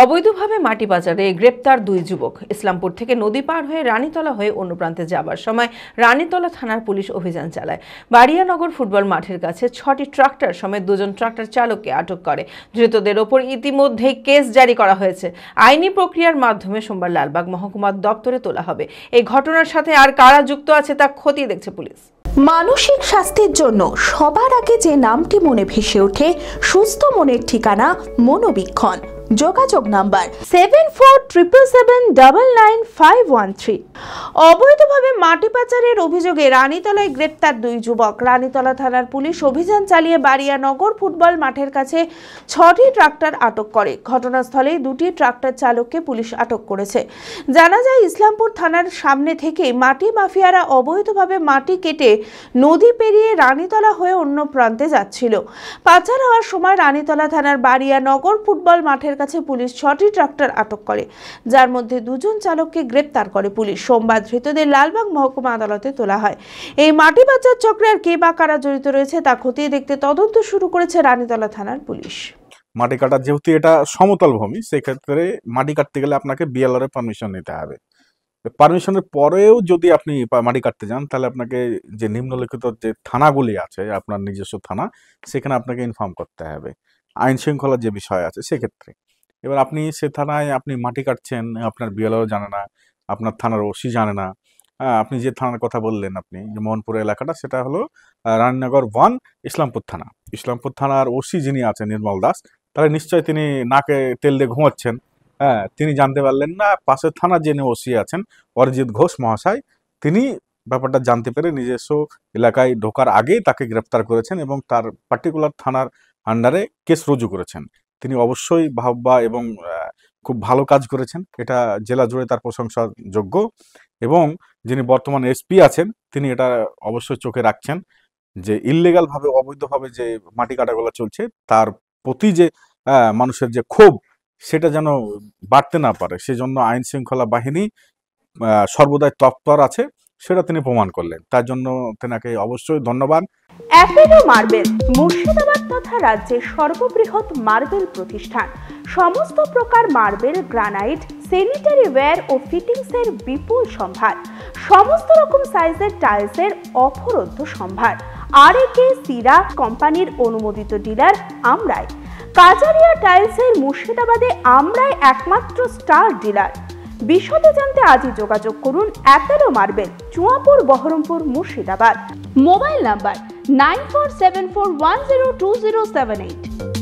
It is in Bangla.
অবৈধভাবে মাটি পাচারে গ্রেপ্তার দুই যুবক। ইসলামপুর থেকে নদী পার হয়ে রানীতলা হয়ে অন্য প্রান্তে যাবার সময় রানীতলা থানার পুলিশ অভিযান চালায়। বাড়িয়ানগর ফুটবল মাঠের কাছে 6টি ট্রাক্টর সমেত 2জন ট্রাক্টর চালককে আটক করে। ধৃতদের ওপর ইতিমধ্যেই কেস জারি করা হয়েছে। আইনি প্রক্রিয়ার মাধ্যমে সোমবার লালবাগ মহকুমা দপ্তরে তোলা হবে। এই ঘটনার সাথে আর কারা যুক্ত আছে তা খতিয়ে দেখছে পুলিশ। মানসিক স্বাস্থ্যের জন্য সবার আগে যে নামটি মনে ভেসে ওঠে, সুস্থ মনের ঠিকানা মনোবীক্ষণ। যোগাযোগ নাম্বার 7477799513। অবৈধভাবে মাটি পাচারের অভিযোগে রানীতলায় গ্রেপ্তার দুই যুবক। রানীতলা থানার পুলিশ অভিযান চালিয়ে বাড়িয়ানগর ফুটবল মাঠের কাছে 6টি ট্রাক্টর আটক করে। ঘটনাস্থলে 2টি ট্রাক্টর চালককে পুলিশ আটক করেছে। জানা যায়, ইসলামপুর থানার সামনে থেকে মাটি মাফিয়ারা অবৈধভাবে মাটি কেটে নদী পেরিয়ে রানীতলা হয়ে অন্য প্রান্তে যাচ্ছিল। পাচার হওয়ার সময় রানীতলা থানার বাড়িয়ানগর ফুটবল মাঠের কাছে পুলিশ 6টি ট্রাক্টর আটক করে, যার মধ্যে 2জন চালককে গ্রেপ্তার করে পুলিশ। সোমবার ধৃতদের লালবাগ মহকুমা আদালতে তোলা হয়। এই মাটি পাচার চক্রে আর কে বা কারা জড়িত রয়েছে তা খতিয়ে দেখতে তদন্ত শুরু করেছে রানীতলা থানার পুলিশ। মাটি কাটার যেহেতু এটা সমতল ভূমি, সেক্ষেত্রে মাটি কাটতে গেলে আপনাকে বিএলআর এর পারমিশন নিতে হবে। পারমিশনের পরেও যদি আপনি মাটি কাটতে যান, তাহলে আপনাকে যে নিম্নলিখিত যে থানাগুলি আছে, আপনার নিজস্ব থানা, সেখানে আপনাকে ইনফর্ম করতে হবে আইন শৃঙ্খলার যে বিষয় আছে সেক্ষেত্রে। এবার আপনি সে থানায় আপনি মাটি কাটছেন, আপনার বিএলআরও জানে না, আপনার থানার ওসি জানে না। আপনি যে থানার কথা বললেন, আপনি যে মোহনপুর এলাকাটা, সেটা হলো রানীনগর 1 ইসলামপুর থানা। ইসলামপুর থানার ওসি যিনি আছেন নির্মল দাস, তাহলে নিশ্চয়ই তিনি নাকে তেল দিয়ে ঘুমাচ্ছেন। তিনি জানতে পারলেন না, পাশের থানার যিনি ওসি আছেন অরিজিৎ ঘোষ মহাশয়, তিনি ব্যাপারটা জানতে পেরে নিজস্ব এলাকায় ঢোকার আগেই তাকে গ্রেপ্তার করেছেন এবং তার পার্টিকুলার থানার আন্ডারে কেস রুজু করেছেন। তিনি অবশ্যই বাহবা এবং খুব ভালো কাজ করেছেন, এটা জেলা জুড়ে তার প্রশংসার যোগ্য। এবং যিনি বর্তমান এসপি আছেন, তিনি এটা অবশ্যই চোখে রাখছেন যে ইললিগালভাবে অবৈধভাবে যে মাটি কাটাগুলো চলছে, তার প্রতি যে মানুষের যে ক্ষোভ, সেটা যেন বাড়তে না পারে, সেজন্য আইন শৃঙ্খলা বাহিনী সর্বদাই তৎপর আছে, সেটা তিনি প্রমাণ করলেন। তার জন্য তেনাকে অবশ্যই ধন্যবাদ। অ্যাপেলো মার্বেল মুর্শিদাবাদ তথা রাজ্যের সর্ববৃহৎ মার্বেল প্রতিষ্ঠান। সমস্ত প্রকার মার্বেল, গ্রানাইট, স্যানিটারি ওয়্যার ও ফিটিংসের বিপুল সম্ভার। সমস্ত রকম সাইজের টাইলসের অফুরন্ত সম্ভার। আর.এ.কে সিরা কোম্পানির অনুমোদিত ডিলার আমরাই। কাজারিয়া টাইলসের মুর্শিদাবাদে আমরাই একমাত্র স্টার ডিলার। বিশদে জানতে আজই যোগাযোগ করুন Apollo marble, Chuapur, Baharampur, Murshidabad. Mobile number 9474102078।